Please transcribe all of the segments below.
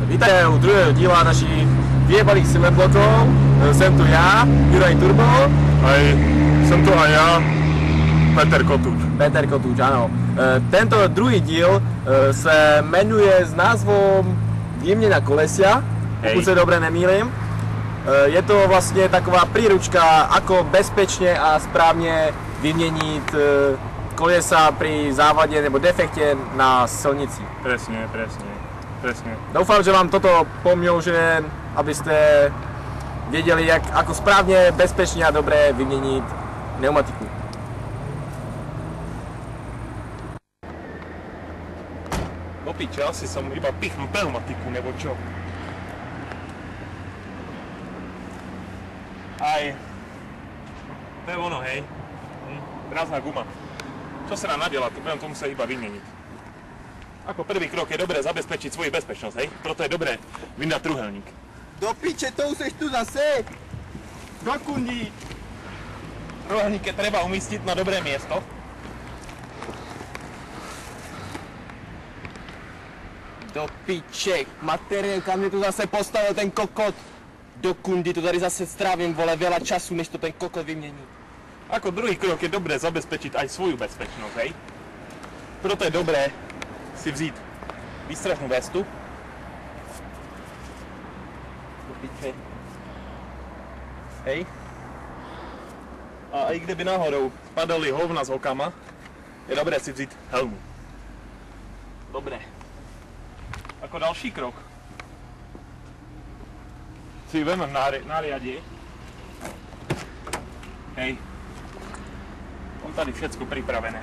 Vítajte u druhého díla našich vyjebalých silverblokov. Jsem tu já, Juraj Turbo. Aj jsem tu aj já, Peter Kotúč. Peter Kotúč, ano. Tento druhý díl se jmenuje s názvom Výměna kolesia, pokud se dobře nemýlim. Je to vlastně taková príručka, ako bezpečně a správně vyměnit kolesa pri závade nebo defekte na silnici. Presne. Doufám, že vám toto pomôže, aby ste vedeli, ako správne, bezpečne a dobre vyměnit pneumatiku. Do piče, asi som iba pichnul pneumatiku, nebo čo? Aj. To je ono, hej. Prázdna guma. Čo sa nám nadela, to budem to musieť iba vyměniť. Ako prvý krok je dobré zabezpečiť svoju bezpečnosť, hej? Proto je dobré vyndať truhelník. Do piče, to už seš tu zase! Do kundí! Truhelník je treba umístiť na dobré miesto. Do piče, materiál, kam mě tu zase postavil ten kokot. Do kundy, to tady zase strávím, vole, veľa času, než to ten kokot vymění. Ako druhý krok je dobré zabezpečiť aj svoju bezpečnosť, hej? Proto je dobré si vzít výstražnú vestu. Do piče. Hej. A aj kdyby náhodou padali hovna s okama, je dobré si vzít helmu. Dobré. Ako další krok si vemem nariadie. Hej. Mám tady všecko pripravené.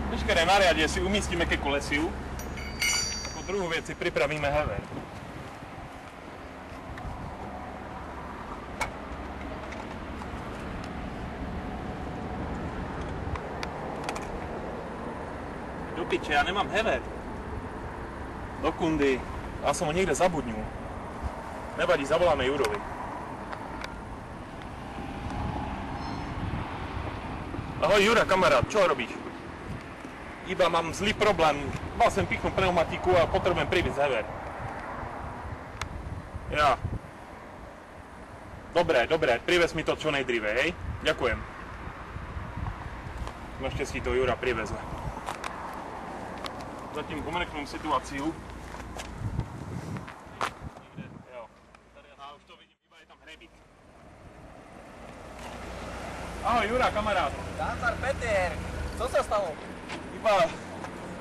Veškeré nariadie si umístíme ke kolesiu. Ako druhú vec si pripravíme hever. Do piče, ja nemám hever. Do kundy. Ja som ho niekde zabudnul. Nevadí, zavoláme Jurovi. Ahoj Jura, kamarát, čo robíš? Iba mám zlý problém. Mal som pichnúť pneumatiku a potrebujem priviesť hever. Ja. Dobre, privez mi to čo nejdříve, hej? Ďakujem. Naštěstí to Jura priveze. Zatím komunikujeme situáciu. Už to vidím, iba je tam hrebík. Ahoj Jura, kamarát. Nazdar, Peter, co sa stalo? Iba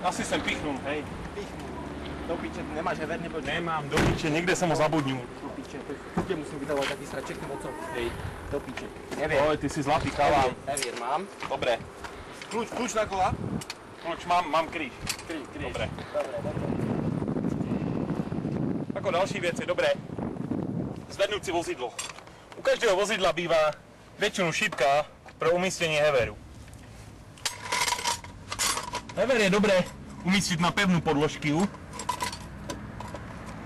asi sem pichnul, hej. Pichnul. Do piče, nemáš hever nebo čo? Nemám, do piče, niekde som ho zabudnul. Do piče, to musím vydávať taký straček mocov. Hej, do piče. Neviem. Oj, ty si zlatý chalán. Nevier, mám. Dobre. Kľúč na kola? Kľúč mám kríž. Kríž. Dobre. Dobre. Ako další vec je dobré zvednúť si vozidlo. U každého vozidla býva väčšinu šipka pro umístenie heveru. Hever je dobré umístiť na pevnú podložku,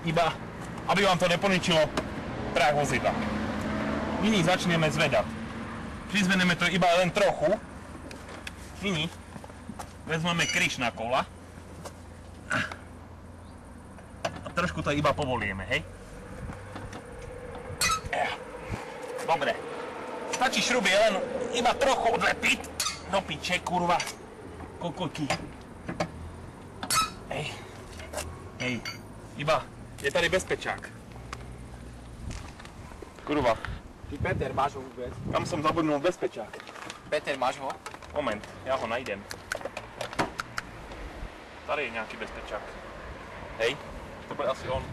iba aby vám to neponičilo práh vozidla. Nyní začneme zvedať. Přizveneme to iba len trochu. Nyní vezmeme kryš na kola a trošku to iba povolíme, hej? Dobre. Stačí šruby len iba trochu odlepiť. Do piče, kurva. Kokoky. Hej. Iba je tady bezpečák. Kurva. Ty Peter, máš ho vůbec? Tam som zabudnul bezpečák. Peter, máš ho? Moment, ja ho najdem. Tady je nějaký bezpečák. Hej, to bude asi on.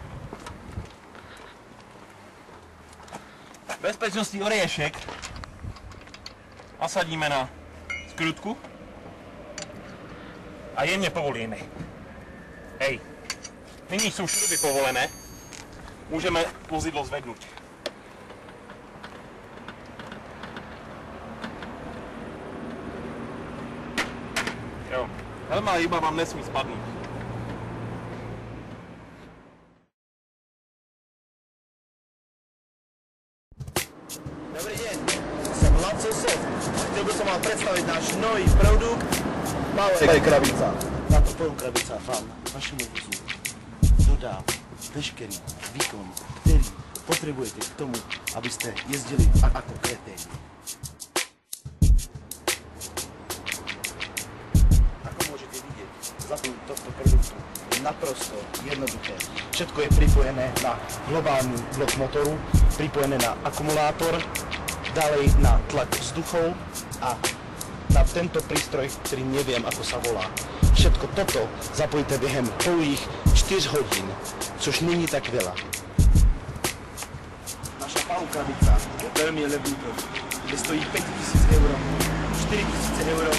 Bezpečnostní oriešek nasadíme na skrutku a jemně povolíme. Hej, nyní jsou šruby povolené, můžeme vozidlo zvednout. Jo, helma iba vám nesmí spadnout. Dobrý deň, som hlavcov SOF. Chtěl bych vám představit náš nový produkt, malé krabica. Na to plnou krabica vám, vašemu vozu, dodá veškerý výkon, který potřebujete k tomu, abyste jezdili jako kreténi. Ako můžete vidět, zapojení tohto produktu je naprosto jednoduché. Všetko je připojené na globální blok motoru, připojené na akumulátor, dále na tlak vzduchov a na tento prístroj, ktorý neviem, ako sa volá. Všetko toto zapojíte během pouhých 4 hodín, což není tak veľa. Naša PAU krabica je veľmi levný produkt, kde stojí 5000 euro, 4000 euro,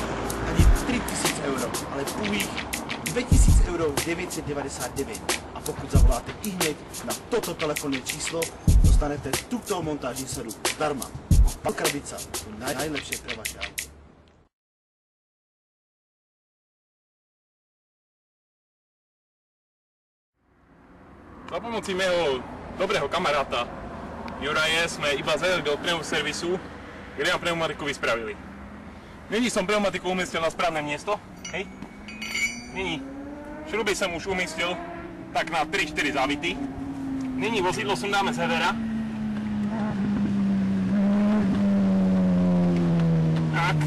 ani 3000 euro, ale pouhých 2000 euro 999. A pokud zavoláte ihned na toto telefonné číslo, dostanete tuto montážní sadu zdarma. PAU krabica je najlepšie pre vaše auto. Za pomocí mého dobrého kamaráta Juraje sme iba zajeli do pneumoservisu, kde nám pneumatiku vyspravili. Nyní som pneumatiku umiestnil na správne miesto, hej? Nyní šruby som už umiestnil tak na 3-4 závity. Nyní vozidlo sundáme z hevera. Tak.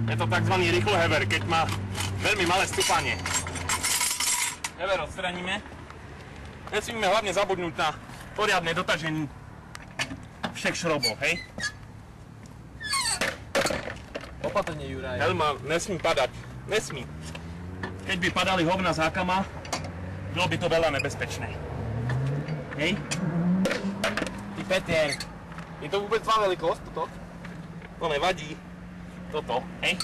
Je to takzvaný rýchlohever, keď má veľmi malé stúpanie. Hever odstraníme. Nesmíme hlavne zabudnúť na poriadne dotažení všech šrobov, hej? Opatrne, Juraj. Helma nesmí padať. Nesmí. Keď by padali hovna zákama, bylo by to veľa nebezpečné. Hej? Ty Peter, je to vôbec tvá veľkosť, toto? To nevadí. Toto, hej?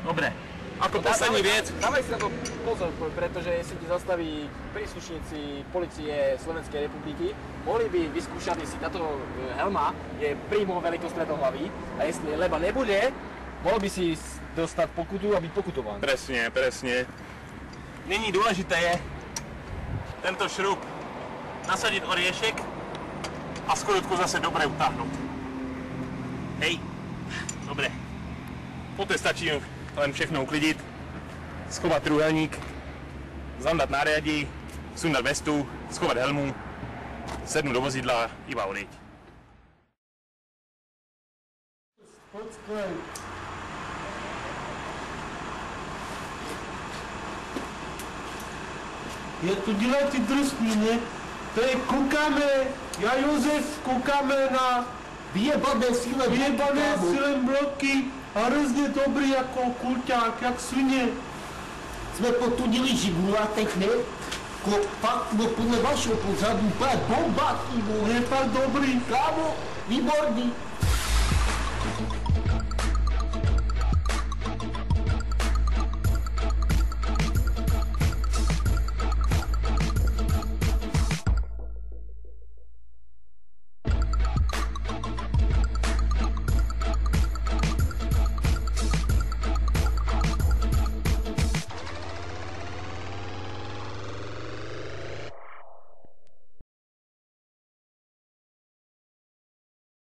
Dobre. Ako poslední vec. Dávaj si na to pozor, pretože si ti zastaví príslušníci policie Slovenskej republiky, mohli by vyskúšať, jestli táto helma je príjmo veľkosť hlavy a jestli leba nebude, mohol by si dostať pokutu a byť pokutovaný. Presne, presne. Nyní dôležité je tento šrub nasadiť oriešek a skorutku zase dobre utáhnuť. Hej, dobre. Poté stačí len všechno uklidiť, schovať trúhelník, zandať náriadí, sundať vestu, schovať helmu, sednúť do vozidla a iba odejť. Je to dělají drsní, ne? To je, koukáme, já Josef, koukáme na vyjebané sílem bloky a hrozně dobrý jako kulťák, jak svině. Jsme potudili Žigula teď, ne? Fakt, no podle vašeho pořadu, úplně bomba, ty vole. Je fakt dobrý. Kámo, výborný.